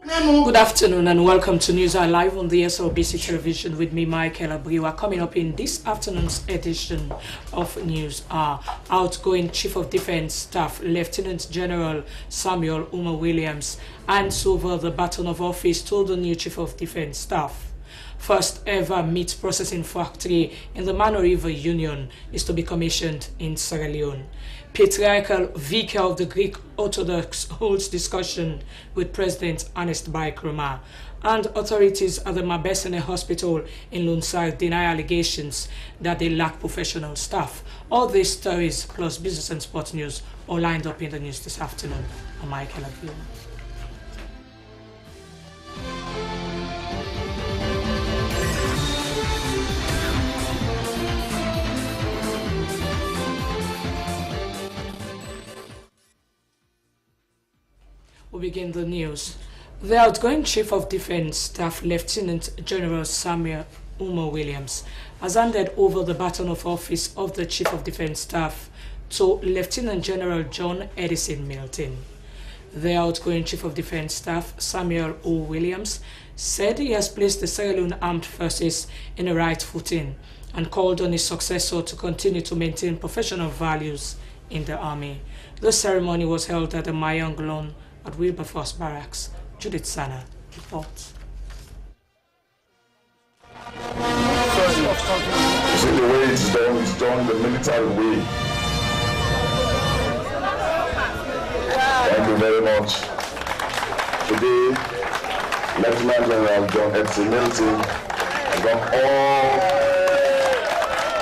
Good afternoon and welcome to News Eye Live on the SLBC television with me, Michaela Brewa. Coming up in this afternoon's edition of News are outgoing Chief of Defense Staff Lieutenant General Samuel Umar Williams hands over the baton of office to the new Chief of Defense Staff. First ever meat processing factory in the Mano River Union is to be commissioned in Sierra Leone. Patriarchal Vicar of the Greek Orthodox holds discussion with President Ernest Bai Krumah, and authorities at the Mabesene Hospital in Lunsar deny allegations that they lack professional staff. All these stories plus business and sports news are lined up in the news this afternoon. I'm Michaela. We begin the news. The outgoing Chief of Defense Staff Lieutenant General Samuel Umar Williams has handed over the baton of office of the Chief of Defense Staff to Lieutenant General John Edison Milton. The outgoing Chief of Defense Staff Samuel O. Williams said he has placed the Sierra Leone Armed Forces in a right footing and called on his successor to continue to maintain professional values in the Army. The ceremony was held at the Mayong Lawn at Wilberforce Barracks. Judith Sana reports. You see the way it's done the military way. Thank you very much. Today, Lieutenant General John Edson Milton has done all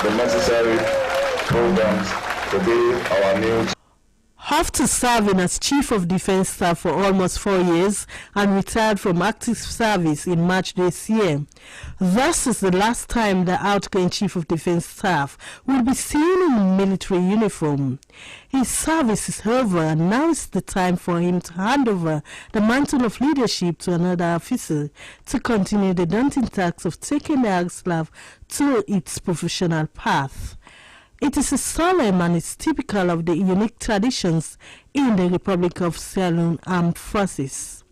the necessary programs to be our new. After serving as Chief of Defense Staff for almost 4 years and retired from active service in March this year, this is the last time the outgoing Chief of Defense Staff will be seen in military uniform. His service is over and now is the time for him to hand over the mantle of leadership to another officer to continue the daunting task of taking the AGSLAF to its professional path. It is a solemn and is typical of the unique traditions in the Republic of Sierra Leone Armed Forces.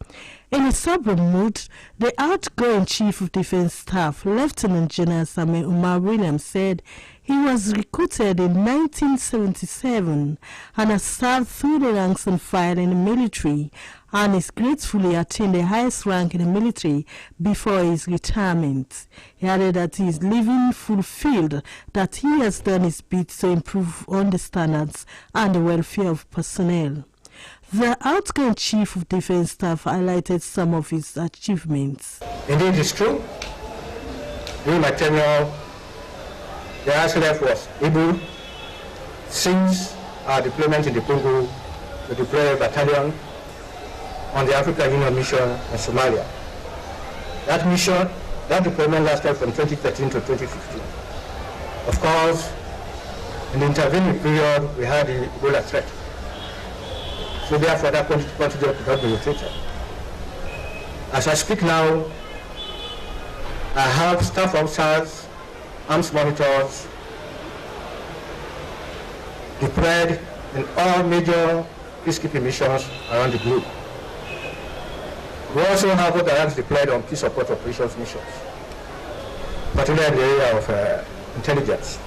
In a sober mood, the outgoing Chief of Defense Staff, Lieutenant General Samuel Umar Williams, said he was recruited in 1977 and has served through the ranks and file in the military and is gratefully attained the highest rank in the military before his retirement. He added that he is living fulfilled, that he has done his bit to improve on the standards and the welfare of personnel. The outgoing Chief of Defense Staff highlighted some of his achievements. Indeed, it's true. During my tenure, the ASLF was able, since our deployment in the Congo, to deploy a battalion on the African Union mission in Somalia. That mission, that deployment lasted from 2013 to 2015. Of course, in the intervening period, we had the Ebola threat. So therefore, that contingent could not be rotated. As I speak now, I have staff officers, arms monitors deployed in all major peacekeeping missions around the globe. We also have other deployed on peace support operations missions, particularly in the area of intelligence.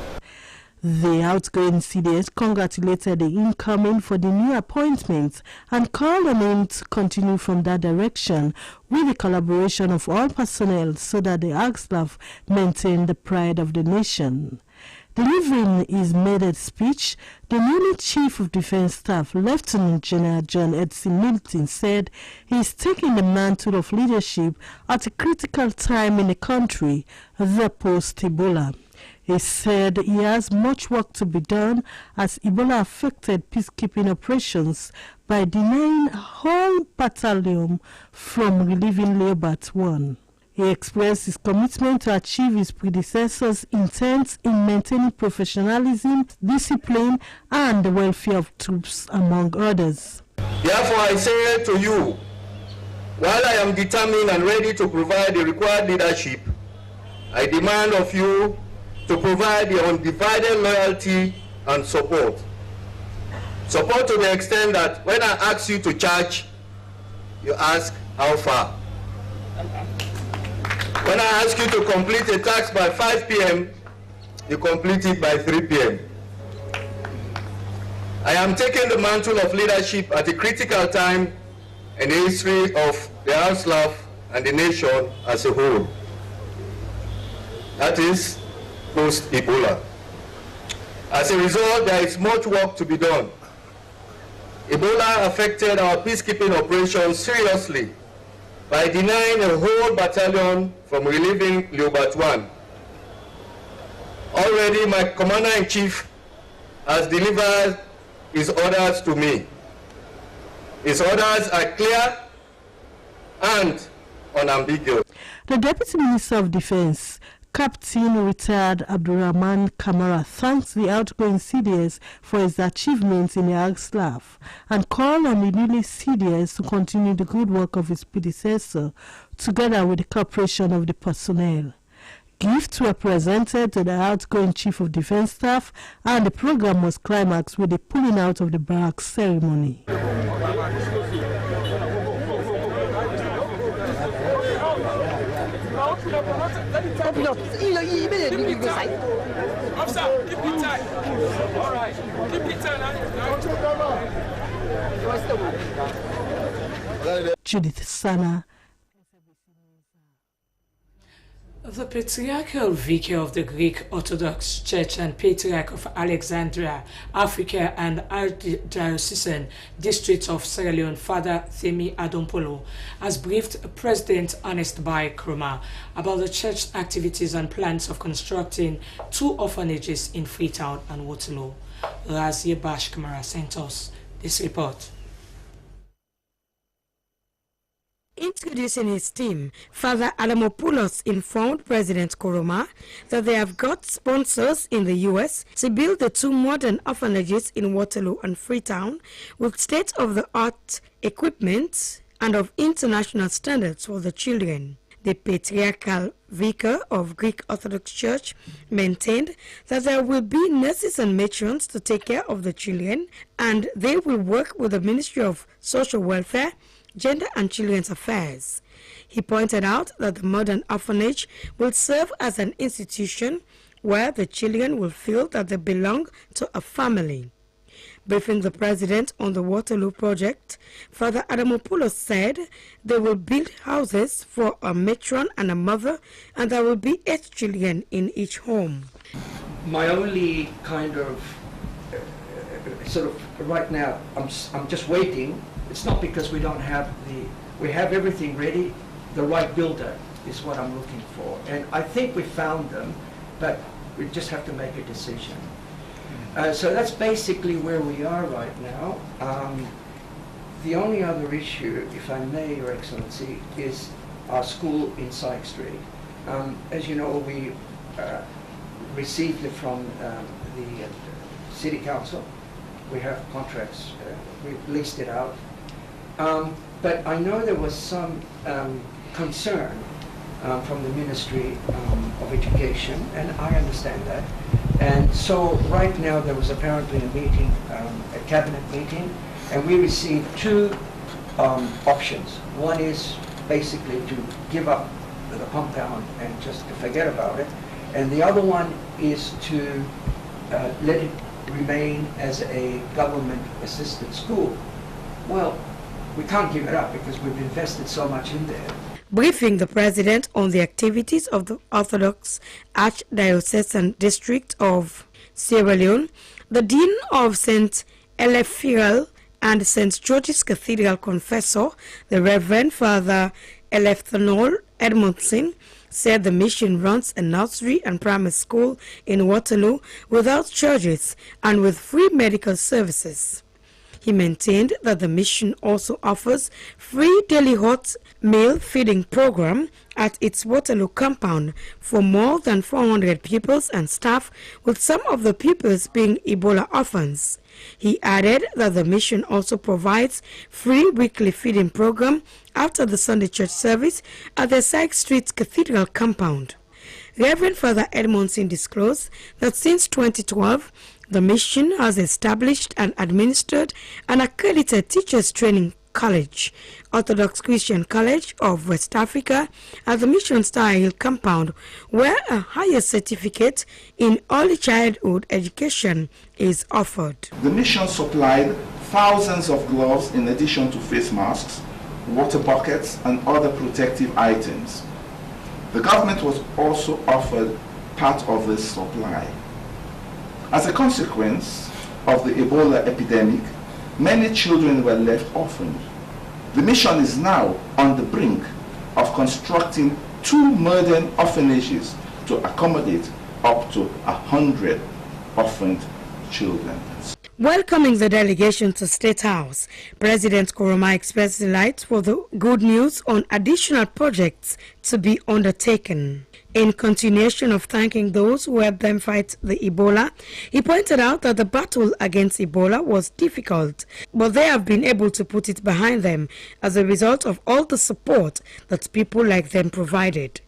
The outgoing CDS congratulated the incoming for the new appointments and called on him to continue from that direction with the collaboration of all personnel so that the AGSLAF maintain the pride of the nation. Delivering his maiden speech, the newly Chief of Defense Staff, Lieutenant General John Edson Milton, said he is taking the mantle of leadership at a critical time in the country, the post-Ebola. He said he has much work to be done as Ebola affected peacekeeping operations by denying a whole battalion from relieving Leopard 1. He expressed his commitment to achieve his predecessors' intent in maintaining professionalism, discipline, and the welfare of troops, among others. Therefore, I say to you, while I am determined and ready to provide the required leadership, I demand of you to provide the undivided loyalty and support. Support to the extent that when I ask you to charge, you ask How far? When I ask you to complete a task by 5 p.m., you complete it by 3 p.m. I am taking the mantle of leadership at a critical time in the history of the House and the nation as a whole. That is post-Ebola. As a result, there is much work to be done. Ebola affected our peacekeeping operations seriously by denying a whole battalion from relieving Leopard 1. Already, my commander-in-chief has delivered his orders to me. His orders are clear and unambiguous. The Deputy Minister of Defense, Captain retired Abdurrahman Kamara, thanks the outgoing CDS for his achievements in the ARC-SLAF and called on the newly CDS to continue the good work of his predecessor together with the cooperation of the personnel. Gifts were presented to the outgoing Chief of Defense Staff, and the program was climaxed with the pulling out of the barracks ceremony. Officer, keep it tight. All right, keep it tight. Judith Sana. The Patriarchal Vicar of the Greek Orthodox Church and Patriarch of Alexandria, Africa and Archdiocesan District of Sierra Leone, Father Themi Adompolo, has briefed President Ernest Bai Koroma about the church's activities and plans of constructing 2 orphanages in Freetown and Waterloo. Razia Bash Kamara sent us this report. Introducing his team, Father Adamopoulos informed President Koroma that they have got sponsors in the U.S. to build the 2 modern orphanages in Waterloo and Freetown with state-of-the-art equipment and of international standards for the children. The Patriarchal Vicar of Greek Orthodox Church maintained that there will be nurses and matrons to take care of the children, and they will work with the Ministry of Social Welfare, Gender and Children's Affairs. He pointed out that the modern orphanage will serve as an institution where the children will feel that they belong to a family. Briefing the president on the Waterloo project, Father Adamopoulos said they will build houses for a matron and a mother, and there will be 8 children in each home. My only kind of sort of right now, I'm just waiting. It's not because we don't have we have everything ready. The right builder is what I'm looking for. And I think we found them, but we just have to make a decision. So that's basically where we are right now. The only other issue, if I may, Your Excellency, is our school in Syke Street. As you know, we received it from the City Council. We have contracts, we leased it out. But I know there was some concern from the Ministry of Education, and I understand that. And so right now there was apparently a meeting, a cabinet meeting, and we received 2 options. One is basically to give up the compound and just to forget about it. And the other one is to let it remain as a government-assisted school. Well, we can't give it up because we've invested so much in there. Briefing the president on the activities of the Orthodox Archdiocesan District of Sierra Leone, the Dean of St. Eleftherial and St. George's Cathedral Confessor, the Reverend Father Eleftherial Edmondson, said the mission runs a nursery and primary school in Waterloo without charges and with free medical services. He maintained that the mission also offers free daily hot meal feeding program at its Waterloo compound for more than 400 pupils and staff, with some of the pupils being Ebola orphans. He added that the mission also provides free weekly feeding program after the Sunday church service at the Syke Street Cathedral compound. Reverend Father Edmondson disclosed that since 2012, the mission has established and administered an accredited teachers training College, Orthodox Christian College of West Africa, and the Mission Star Hill compound, where a higher certificate in early childhood education is offered. The mission supplied thousands of gloves in addition to face masks, water buckets, and other protective items. The government was also offered part of this supply. As a consequence of the Ebola epidemic, many children were left orphaned. The mission is now on the brink of constructing 2 modern orphanages to accommodate up to 100 orphaned children. Welcoming the delegation to State House, President Koroma expressed delight for the good news on additional projects to be undertaken. In continuation of thanking those who helped them fight the Ebola, he pointed out that the battle against Ebola was difficult, but they have been able to put it behind them as a result of all the support that people like them provided.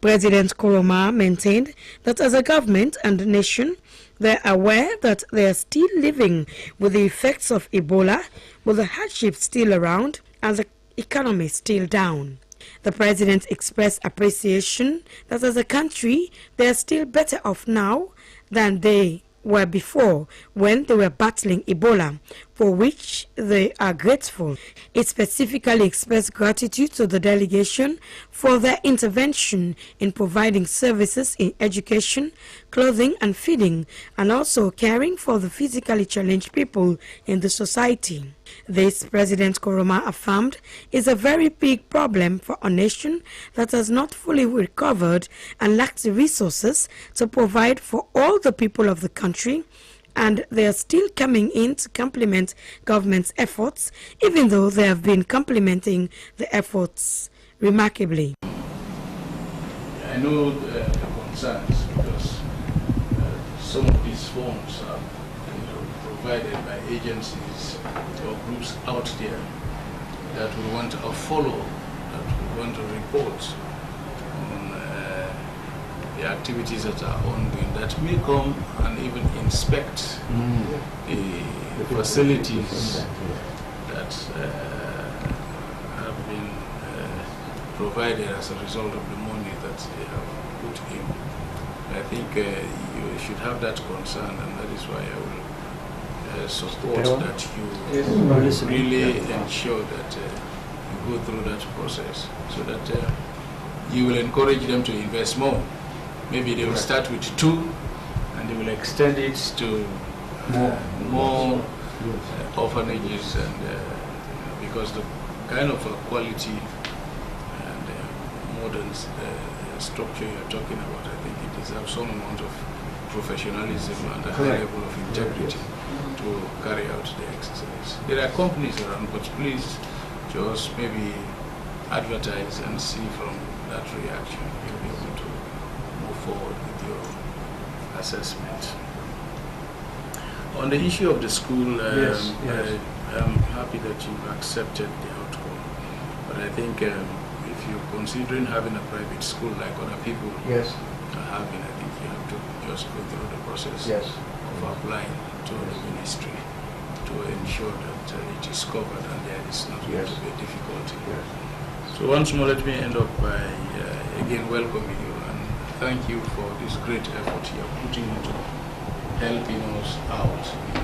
President Koroma maintained that as a government and a nation, they are aware that they are still living with the effects of Ebola, with the hardship still around and the economy still down. The president expressed appreciation that as a country, they are still better off now than they were before when they were battling Ebola, for which they are grateful. It specifically expressed gratitude to the delegation for their intervention in providing services in education, clothing and feeding, and also caring for the physically challenged people in the society. This, President Koroma affirmed, is a very big problem for a nation that has not fully recovered and lacks the resources to provide for all the people of the country, and they are still coming in to complement government's efforts, even though they have been complementing the efforts remarkably. I know the concerns because some of these forms are provided by agencies or groups out there that will want to follow, that will want to report on the activities that are ongoing, that may come and even inspect the facilities that have been provided as a result of the money that they have put in. I think you should have that concern, and that is why I will support that you really ensure that you go through that process, so that you will encourage them to invest more. Maybe they will start with 2 and they will extend it to more orphanages, and because the kind of quality and modern structure you're talking about, I think it deserves some amount of professionalism and a high level of integrity to carry out the exercise. There are companies around, but please just maybe advertise and see from that reaction. You'll be able to move forward with your assessment. On the issue of the school, I'm happy that you've accepted the outcome. But I think if you're considering having a private school like other people are having, I think you have to just go through the process of applying to the ministry to ensure that it is covered and there is not going to be a difficulty. So once more, let me end up by again welcoming you and thank you for this great effort you are putting into helping us out in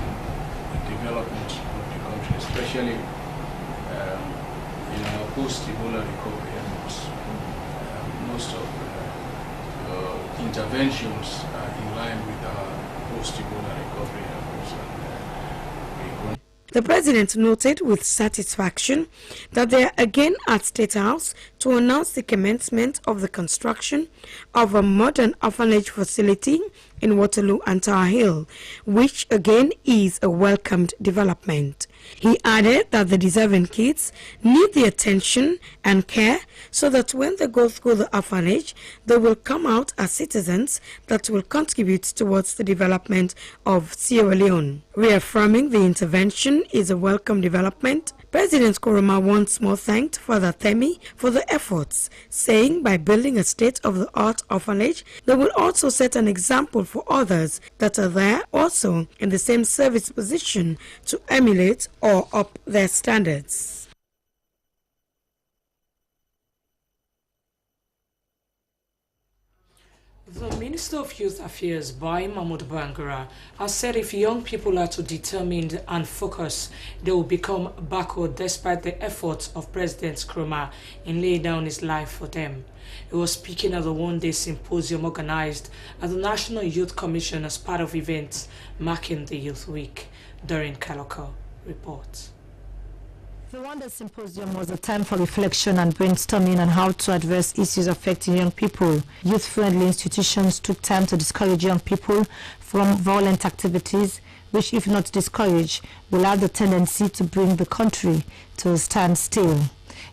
the development of the country, especially in our post-Ebola recovery efforts. Most of interventions are in line with our post-Ebola recovery efforts. The president noted with satisfaction that they are again at State House to announce the commencement of the construction of a modern orphanage facility in Waterloo and Tower Hill, which again is a welcomed development. He added that the deserving kids need the attention and care so that when they go through the orphanage, they will come out as citizens that will contribute towards the development of Sierra Leone. Reaffirming the intervention is a welcome development, President Koroma once more thanked Father Themi for the efforts, saying by building a state-of-the-art orphanage, they will also set an example for others that are there also in the same service position to emulate or up their standards. Minister of Youth Affairs, Mahmoud Bangura, has said if young people are to determined and focus, they will become backward despite the efforts of President Nkrumah in laying down his life for them. He was speaking at the one-day symposium organized at the National Youth Commission as part of events marking the Youth Week. During Kaloko reports. The one-day symposium was a time for reflection and brainstorming on how to address issues affecting young people. Youth-friendly institutions took time to discourage young people from violent activities, which, if not discouraged, will have the tendency to bring the country to a standstill.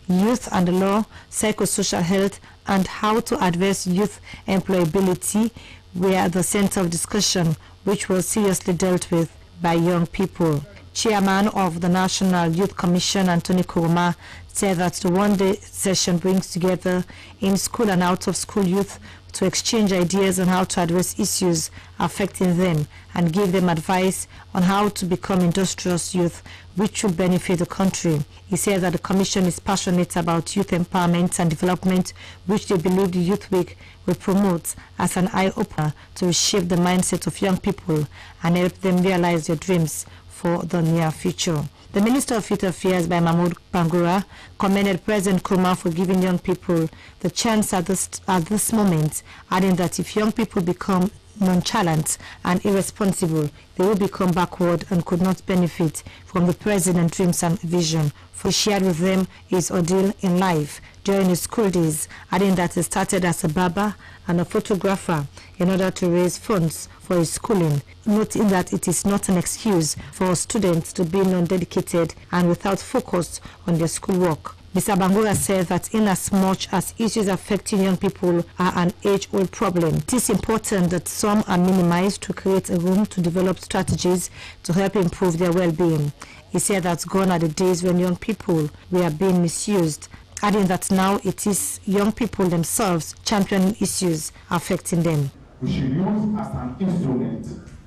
Youth and the law, psychosocial health, and how to address youth employability were at the center of discussion, which was seriously dealt with by young people. Chairman of the National Youth Commission, Anthony Kuruma, said that the one-day session brings together in-school and out-of-school youth to exchange ideas on how to address issues affecting them and give them advice on how to become industrious youth, which will benefit the country. He said that the Commission is passionate about youth empowerment and development, which they believe the Youth Week will promote as an eye-opener to reshape the mindset of young people and help them realize their dreams for the near future. The Minister of Youth Affairs, Mahmoud Bangura, commended President Nkrumah for giving young people the chance at this moment, adding that if young people become nonchalant and irresponsible, they will become backward and could not benefit from the President's dreams and vision, for he shared with them his ordeal in life during his school days, adding that he started as a barber and a photographer in order to raise funds for his schooling, noting that it is not an excuse for students to be non-dedicated and without focus on their schoolwork. Mr. Bangura said that inasmuch as issues affecting young people are an age-old problem, it is important that some are minimized to create a room to develop strategies to help improve their well-being. He said that gone are the days when young people were being misused, adding that now it is young people themselves championing issues affecting them. We should use as an instrument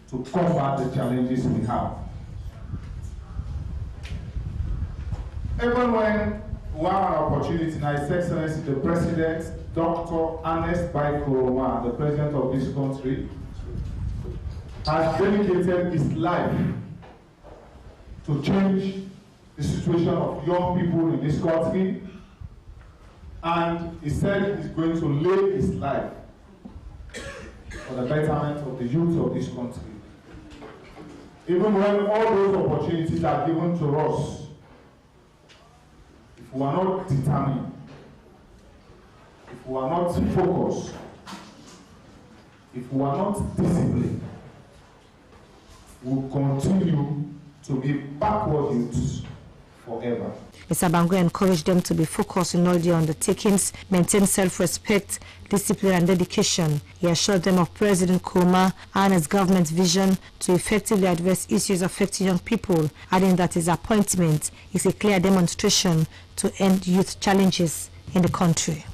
to combat the challenges we have. Even when we have an opportunity, now His Excellency the President, Dr. Ernest Bai Koroma, the President of this country, has dedicated his life to change the situation of young people in this country, and he said he's going to lay his life for the betterment of the youth of this country. Even when all those opportunities are given to us, if we are not determined, if we are not focused, if we are not disciplined, we will continue to be backward youths forever. Mr. Bangura encouraged them to be focused in all their undertakings, maintain self-respect, discipline and dedication. He assured them of President Nkrumah and his government's vision to effectively address issues affecting young people, adding that his appointment is a clear demonstration to end youth challenges in the country.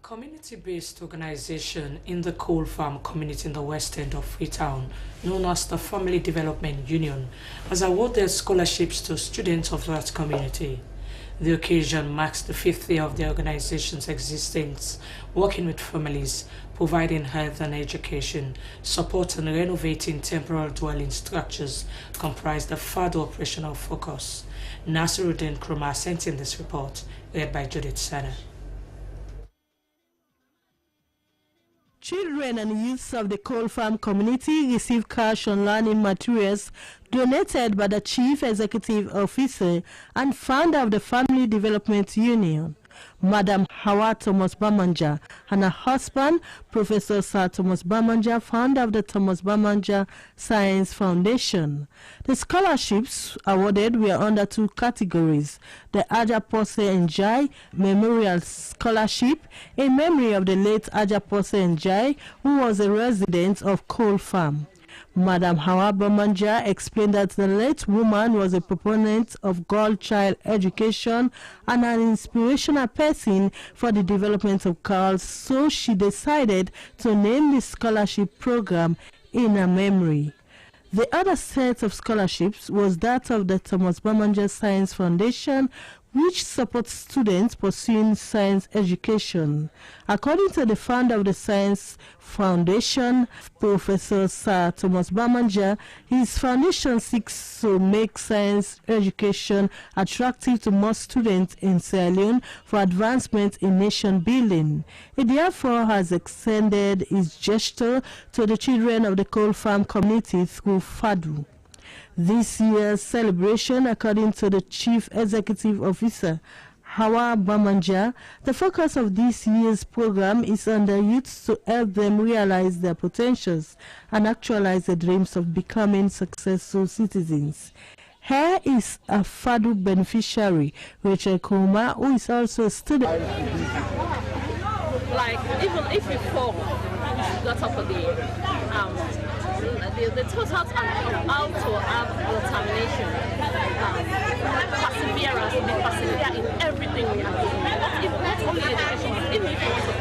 Community-based organization in the coal farm community in the west end of Freetown, known as the Family Development Union, has awarded scholarships to students of that community. The occasion marks the 5th year of the organization's existence, working with families, providing health and education, support and renovating temporary dwelling structures comprise the further operational focus. Nasiruddin Nkrumah sent in this report, read by Judith Sana. Children and youths of the coal farm community receive cash and learning materials donated by the Chief Executive Officer and founder of the Family Development Union, Madam Hawa Thomas Bamanja, and her husband, Professor Sir Thomas Bamanja, founder of the Thomas Bamanja Science Foundation. The scholarships awarded were under 2 categories: the Ajapose Njai Memorial Scholarship, in memory of the late Ajapose Njai, who was a resident of Coal Farm. Madam Hawa Bamanja explained that the late woman was a proponent of girl child education and an inspirational person for the development of girls, so she decided to name the scholarship program in her memory. The other set of scholarships was that of the Thomas Bamanja Science Foundation, which supports students pursuing science education. According to the founder of the Science Foundation, Professor Sir Thomas Bamanja, his foundation seeks to make science education attractive to more students in Sierra Leone for advancement in nation building. It therefore has extended its gesture to the children of the coal farm community through FADU. This year's celebration, according to the Chief Executive Officer, Hawa Bamanja, the focus of this year's program is on the youths to help them realize their potentials and actualize their dreams of becoming successful citizens. Here is a FADU beneficiary, Rachel Kuma, who is also a student. Like, even if you fall, you should get up again. They taught us how to have determination, perseverance, be persevere in everything we are doing. Not only education, even if you want to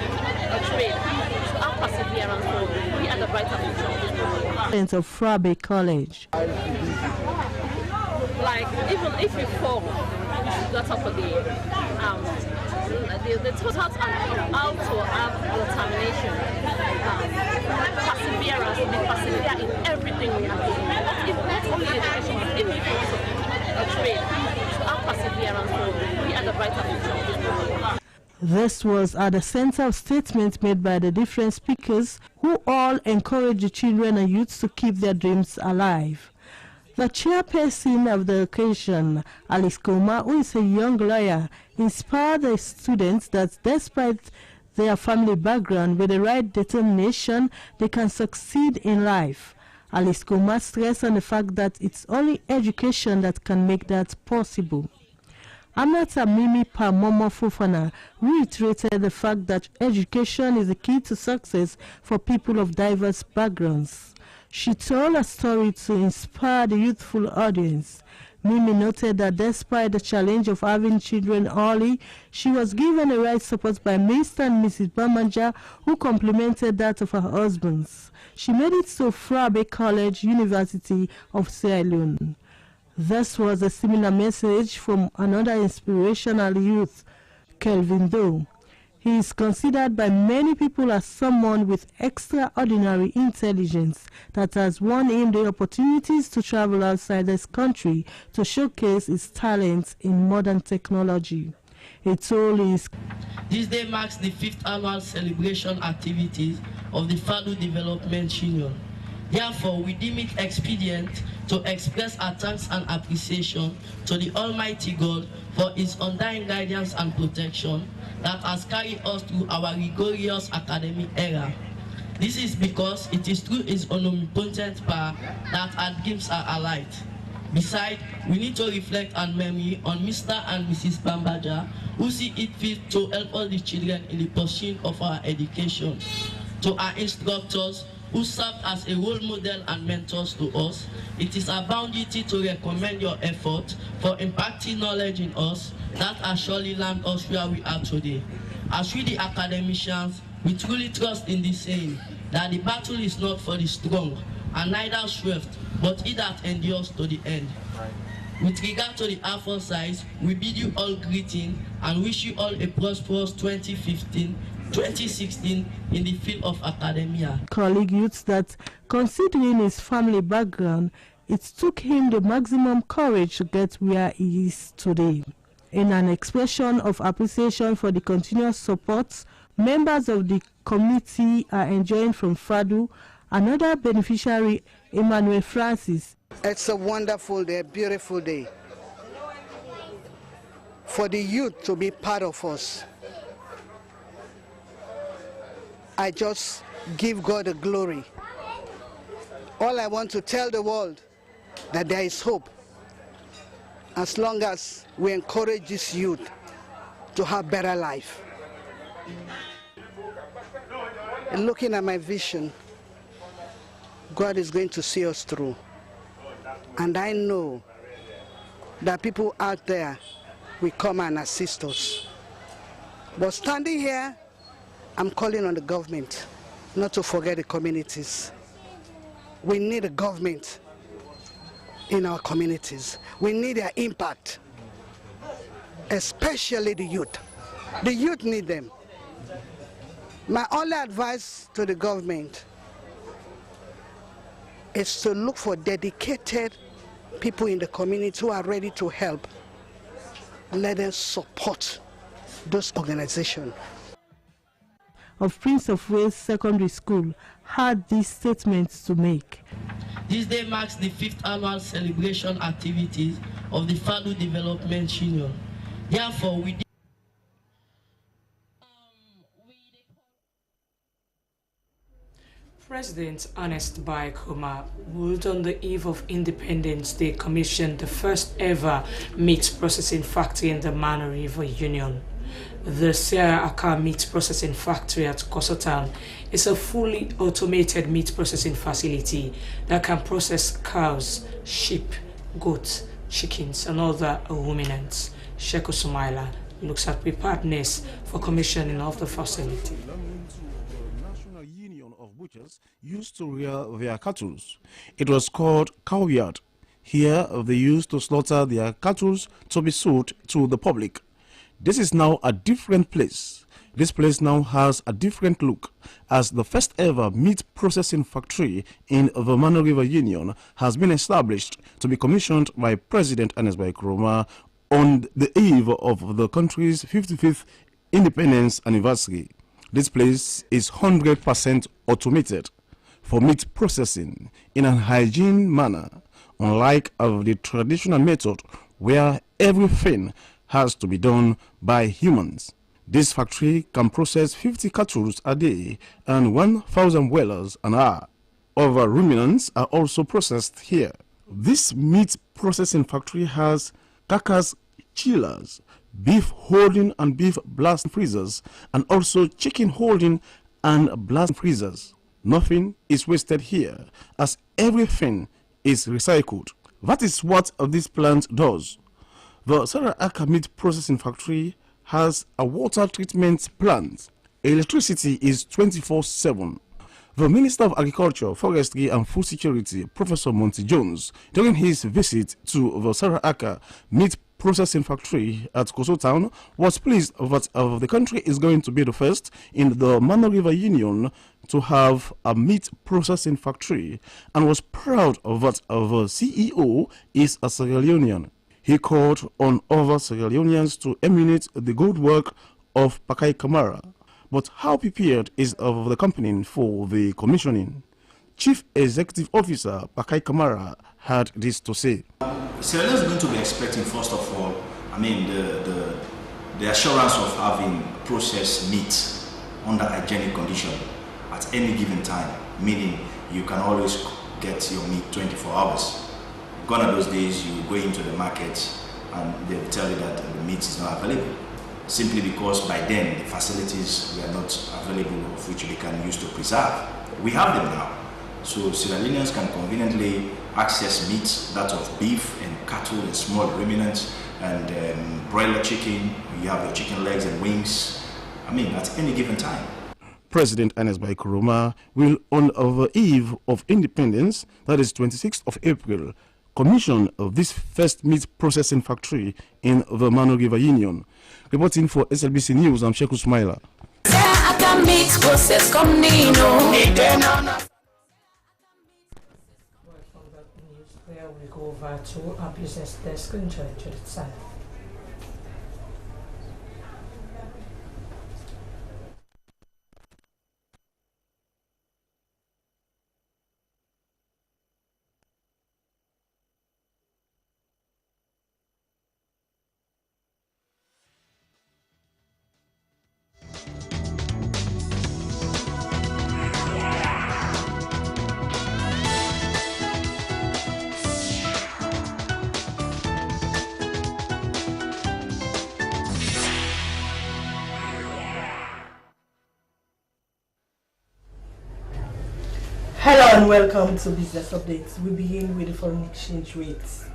a trade, you should have perseverance. So we are the brighter future. Of Frabe College. Like, even if you fall, you should get up again. They taught us how to have determination, perseverance, be persevere in everything we are doing. Not only education, even if you want to a trade, you should have perseverance. So we are the brighter future. This was at the center of statements made by the different speakers, who all encourage the children and youths to keep their dreams alive. The chairperson of the occasion, Alice Koma, who is a young lawyer, inspired the students that despite their family background, with the right determination, they can succeed in life. Alice Koma stressed on the fact that it's only education that can make that possible. Amnata Mimi Pamomo Fofana reiterated the fact that education is the key to success for people of diverse backgrounds. She told a story to inspire the youthful audience. Mimi noted that despite the challenge of having children early, she was given the right support by Mr. and Mrs. Bamanja, who complimented that of her husbands. She made it to Frabe College, University of Sierra Leone. This was a similar message from another inspirational youth, Kelvin Doe. He is considered by many people as someone with extraordinary intelligence that has won him the opportunities to travel outside this country to showcase his talents in modern technology. He told his... This day marks the 5th annual celebration activities of the FADU Development Union. Therefore, we deem it expedient to express our thanks and appreciation to the Almighty God for His undying guidance and protection that has carried us through our rigorous academic era. This is because it is through His omnipotent power that our dreams are alight. Besides, we need to reflect on memory on Mr. and Mrs. Bambaja, who see it fit to help all the children in the pursuit of our education. To our instructors, who served as a role model and mentors to us, it is our bound duty to recommend your effort for impacting knowledge in us that has surely landed us where we are today. As we the academicians, we truly trust in the saying that the battle is not for the strong, and neither swift, but he that endures to the end. With regard to the aforesaid, we bid you all greeting and wish you all a prosperous 2016 in the field of academia. Colleague youths that, considering his family background, it took him the maximum courage to get where he is today. In an expression of appreciation for the continuous support members of the committee are enjoying from FADU, another beneficiary, Emmanuel Francis. It's a wonderful day, a beautiful day for the youth to be part of us. I just give God the glory. All I want to tell the world that there is hope as long as we encourage this youth to have better life. And looking at my vision, God is going to see us through. And I know that people out there will come and assist us. But standing here, I'm calling on the government not to forget the communities. We need a government in our communities. We need their impact. especially the youth. The youth need them. My only advice to the government is to look for dedicated people in the community who are ready to help. Let them support those organizations. Of Prince of Wales Secondary School had these statements to make. This day marks the 5th annual celebration activities of the Falu Development Union. Therefore, we President Ernest Bai Koroma would, on the eve of Independence Day, commission the first ever meat processing factory in the Mano River Union. The Sierra Aka Meat Processing Factory at Kosotown is a fully automated meat processing facility that can process cows, sheep, goats, chickens, and other ruminants. Sheku Sumaila looks at preparedness for commissioning of the facility. Butchers used to rear their cattle. It was called cowyard. Here they used to slaughter their cattle to be sold to the public. This is now a different place. This place now has a different look, as the first ever meat processing factory in the Mano River Union has been established to be commissioned by President Ernest Bai Koroma on the eve of the country's 55th independence anniversary. This place is 100% automated for meat processing in a hygiene manner, unlike of the traditional method where everything has to be done by humans. This factory can process 50 cattle a day and 1,000 wellers an hour. Other ruminants are also processed here. This meat processing factory has carcass chillers, beef holding and beef blast freezers, and also chicken holding and blast freezers. Nothing is wasted here, as everything is recycled. That is what this plant does. The Sierra Aka Meat Processing Factory has a water treatment plant. Electricity is 24/7. The Minister of Agriculture, Forestry and Food Security, Professor Monty Jones, during his visit to the Sierra Aka Meat Processing Factory at Kosotown, was pleased that the country is going to be the first in the Mano River Union to have a meat processing factory, and was proud of that the CEO is a Sierra Leonean. He called on other Sierra Leoneans to emulate the good work of Pakai Kamara. But how prepared is the company for the commissioning? Chief Executive Officer Pakai Kamara had this to say. Sierra Leone is going to be expecting, first of all, the assurance of having processed meat under hygienic condition at any given time, meaning you can always get your meat 24 hours. Gone are those days you go into the market and they will tell you that the meat is not available, simply because by then the facilities were not available of which they can use to preserve. We have them now. So Sierra Leoneans can conveniently access meat, that of beef and cattle and small ruminants and broiler chicken. You have your chicken legs and wings, at any given time. President Ernest Bai Koroma will, on the eve of independence, that is 26th of April, commission of this first meat processing factory in the Mano River Union. Reporting for SLBC News, I'm Sheku Sumaila. We go over to our business desk and enjoy the sun. Hello and welcome to Business Updates. We begin with the foreign exchange rates.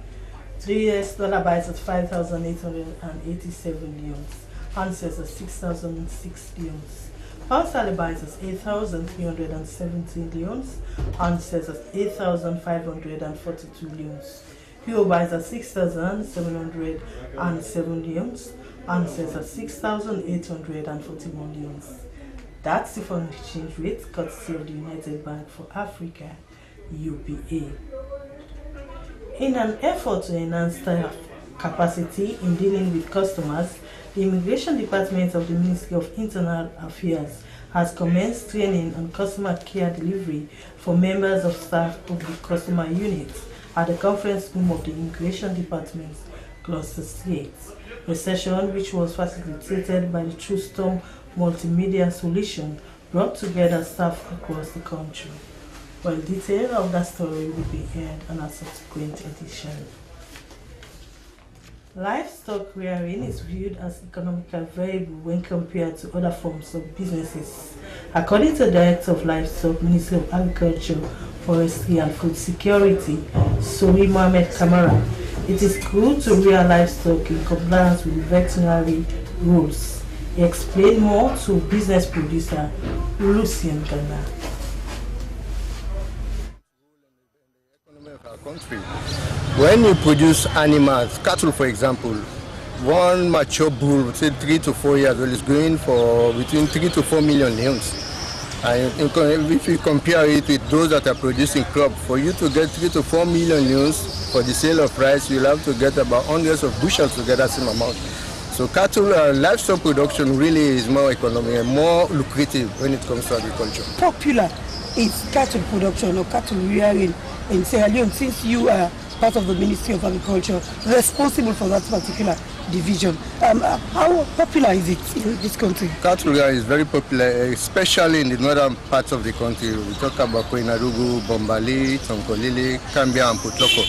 3 US dollar buys at 5,887 leons. Pound sells at 6,006 leons. Pound sterling buys at 8,317 leons. Pound sells at 8,542 leons. Pure buys at 6,707 yuans and sells at 6,841 yuans. That's the foreign exchange rate courtesy of the United Bank for Africa, UBA. In an effort to enhance staff capacity in dealing with customers, the Immigration Department of the Ministry of Internal Affairs has commenced training on customer care delivery for members of staff of the customer units at the conference room of the Immigration Department, Cluster 8. The session, which was facilitated by the True Storm Multimedia Solution, brought together staff across the country. Well, detail of that story will be heard on a subsequent edition. Livestock rearing is viewed as economically viable when compared to other forms of businesses. According to the Director of Livestock, Ministry of Agriculture, Forestry and Food Security, Suri Mohamed Kamara, it is good to rear livestock in compliance with veterinary rules. He explained more to business producer Lucien Ghana. Country. When you produce animals, cattle for example, one mature bull, say 3 to 4 years old, is going for between 3 to 4 million lambs. And if you compare it with those that are producing crop, for you to get 3 to 4 million lambs for the sale of rice, you'll have to get about hundreds of bushels to get that same amount. So cattle, livestock production really is more economic and more lucrative when it comes to agriculture. Popular is cattle production or cattle rearing in Sierra Leone, since you are part of the Ministry of Agriculture, responsible for that particular division. How popular is it in this country? Cattle rearing is very popular, especially in the northern parts of the country. We talk about Koinarugu, Bombali, Tonkolili, Cambia and Putloko.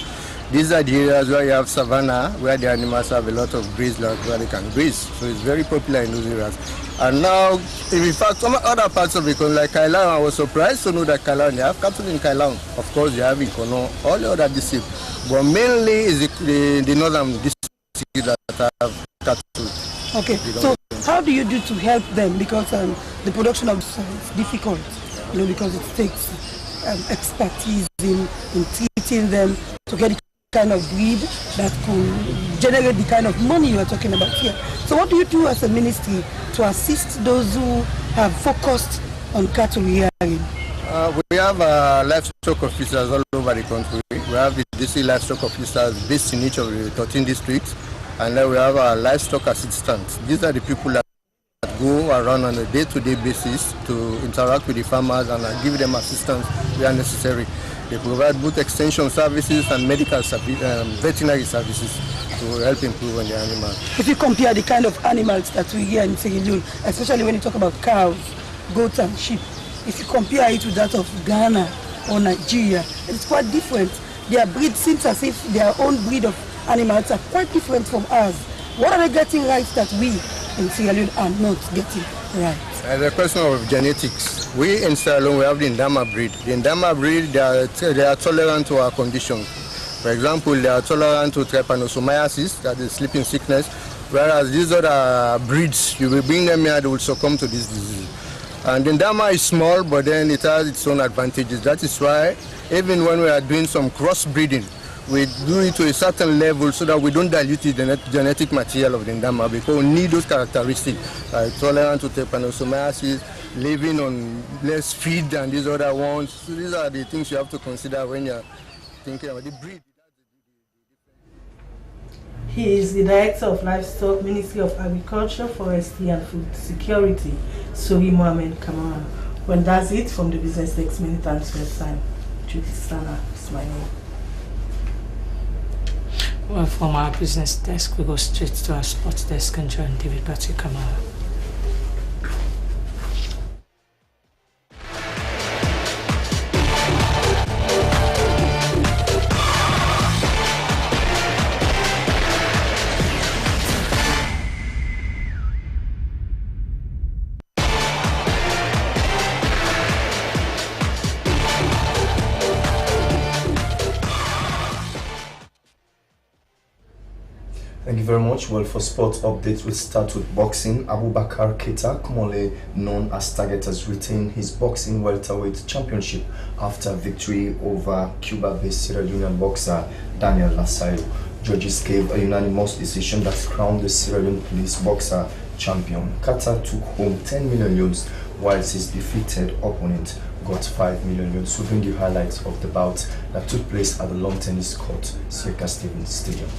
These are the areas where you have savanna, where the animals have a lot of graze land where they can graze. So it's very popular in those areas. And now, in fact, some other parts of the country, like Kailan, I was surprised to know that Kailan, they have cattle in Kailan. Of course, they have in Kono, all the other districts. But mainly is the northern districts that have cattle. Okay, so how do you do to help them? Because the production of is difficult, because it takes expertise in treating them to get the kind of breed that could generate the kind of money you are talking about here. So what do you do as a ministry to assist those who have focused on cattle rearing? We have livestock officers all over the country. We have the DC livestock officers based in each of the 13 districts, and then we have our livestock assistants. These are the people that go around on a day-to-day basis to interact with the farmers and give them assistance where necessary. They provide both extension services and medical veterinary services to help improve on the animals. If you compare the kind of animals that we hear in Sierra Leone, especially when you talk about cows, goats and sheep, if you compare it with that of Ghana or Nigeria, it's quite different. Their breed seems as if their own breed of animals are quite different from ours. What are they getting right that we in Sierra Leone are not getting right? The question of genetics. We in Sierra Leone, we have the Ndama breed. The Ndama breed, they are tolerant to our conditions. For example, they are tolerant to trypanosomiasis, that is sleeping sickness, whereas these other breeds, you will bring them here, they will succumb to this disease. And the Ndama is small, but then it has its own advantages. That is why, even when we are doing some crossbreeding, we do it to a certain level so that we don't dilute the genetic material of the Ndama, because we need those characteristics, tolerant to trypanosomiasis, living on less feed than these other ones. So these are the things you have to consider when you're thinking about the breed. He is the Director of Livestock, Ministry of Agriculture, Forestry and Food Security, Suri Mohamed Kamara. Well, that's it from the Business Desk. Many thanks for your time. Judy Sana is my name. Well, from our business desk, we go straight to our sports desk and join David Batu Kamara. Thank you you very much. Well, for sports updates, we'll start with boxing. Abubakar Keita Kumole, known as Target, has retained his boxing welterweight championship after victory over Cuba-based Sierra Leonean boxer Daniel Lasayo. Judges gave a unanimous decision that crowned the Sierra Leone police boxer champion. Keita took home 10 million euros, whilst his defeated opponent got 5 million euros. We bring you highlights of the bout that took place at the lawn tennis court, Sierra Stevens Stadium.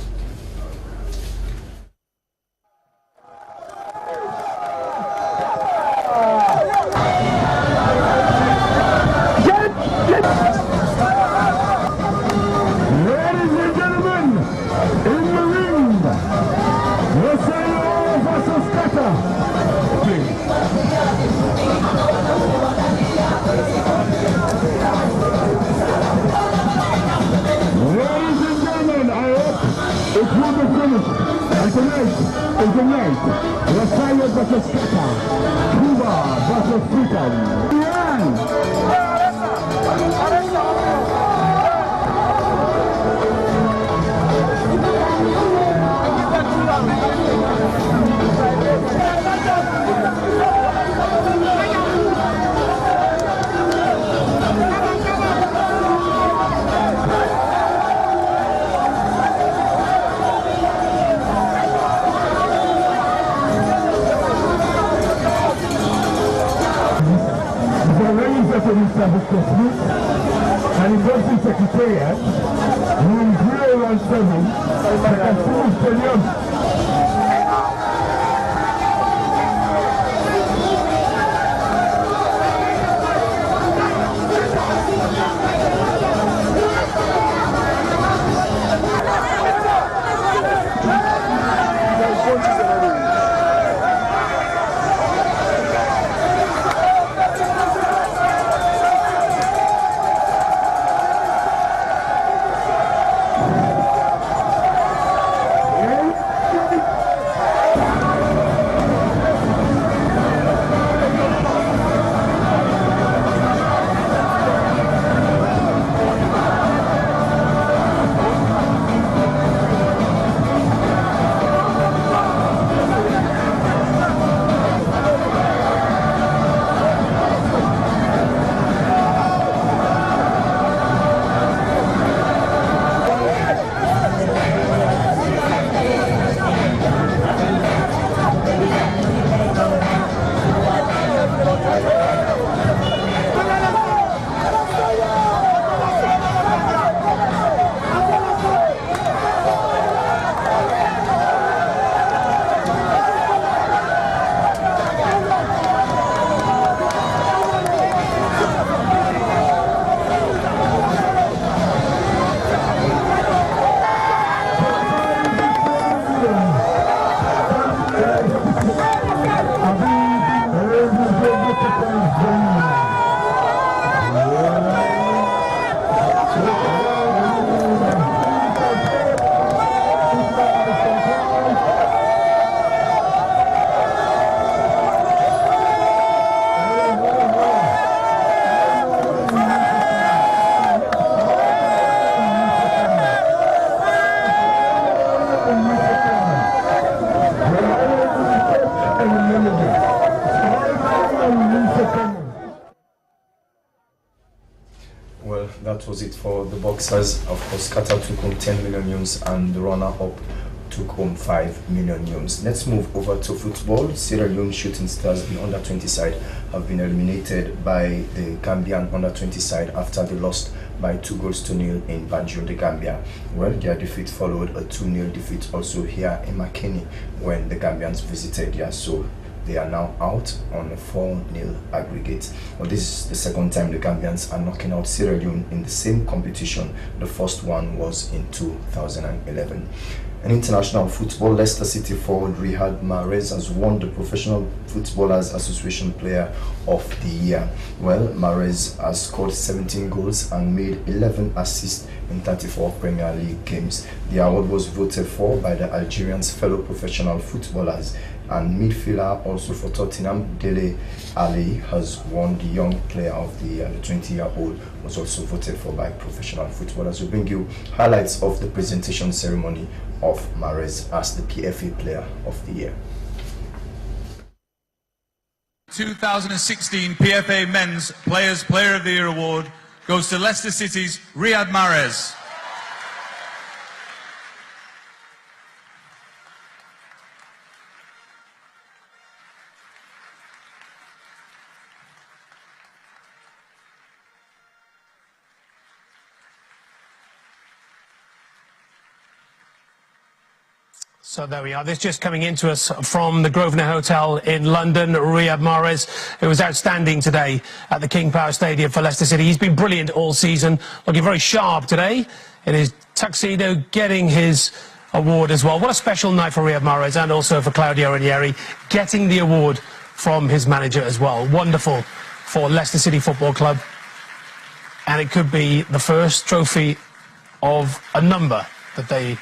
And in Boston Secretariat, room 017, Second Stadium. Well, that was it for the boxers. Of course, Qatar took home 10 million euros and the runner-up took home 5 million euros. Let's move over to football. Sierra Leone Shooting Stars, the under-20 side, have been eliminated by the Gambian under-20 side after they lost by 2-0 in Banjul, the Gambia. Well, their defeat followed a 2-0 defeat also here in Makeni when the Gambians visited here. So they are now out on a 4-0 aggregate. Well, this is the second time the Gambians are knocking out Sierra Leone in the same competition. The first one was in 2011. In international football, Leicester City forward Riyad Mahrez has won the Professional Footballers Association Player of the Year. Well, Mahrez has scored 17 goals and made 11 assists in 34 Premier League games. The award was voted for by the Algerians' fellow professional footballers, and midfielder also for Tottenham, Dele Alli, has won the Young Player of the Year. The 20-year-old was also voted for by professional footballers. We bring you highlights of the presentation ceremony of Mahrez as the PFA Player of the Year. 2016 PFA Men's Players Player of the Year Award goes to Leicester City's Riyad Mahrez. So there we are. This just coming into us from the Grosvenor Hotel in London. Riyad Mahrez, who was outstanding today at the King Power Stadium for Leicester City. He's been brilliant all season, looking very sharp today in his tuxedo, getting his award as well. What a special night for Riyad Mahrez and also for Claudio Ranieri, getting the award from his manager as well. Wonderful for Leicester City Football Club. And it could be the first trophy of a number that they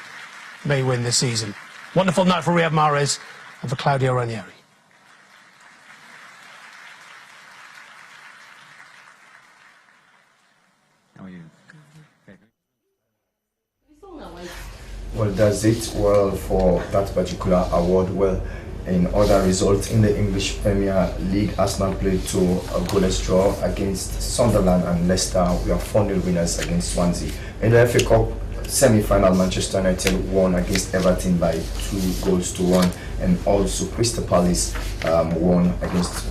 may win this season. Wonderful night for Riyad Mahrez and for Claudio Ranieri. How are you? Well, that's it. Well, for that particular award, well, in other results in the English Premier League, Arsenal played to a goalless draw against Sunderland, and Leicester were 4-0 winners against Swansea. In the FA Cup semi-final, Manchester United won against Everton by 2-1, and also Crystal Palace won against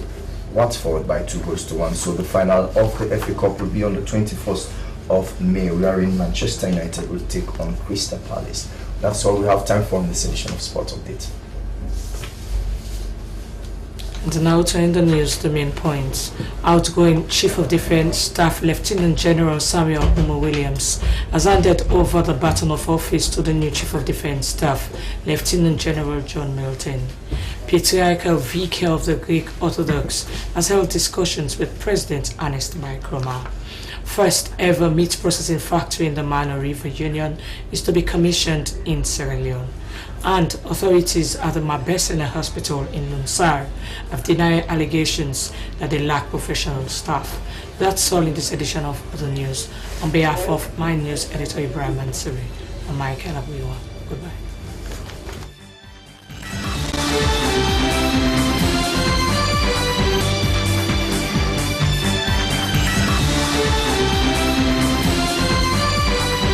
Watford by 2-1. So the final of the FA Cup will be on the 21st of May, wherein Manchester United will take on Crystal Palace. That's all we have time for in this edition of Sport Update. And now to end the news, the main points. Outgoing Chief of Defence Staff Lieutenant General Samuel Umo Williams has handed over the baton of office to the new Chief of Defence Staff, Lieutenant General John Milton. Patriarchal Vicar of the Greek Orthodox has held discussions with President Ernest Michaela. First ever meat processing factory in the Mano River Union is to be commissioned in Sierra Leone. And authorities at the Mabesela Hospital in Lunsar have denied allegations that they lack professional staff. That's all in this edition of the news. On behalf of my news editor Ibrahim Mansuri and Michaela, goodbye.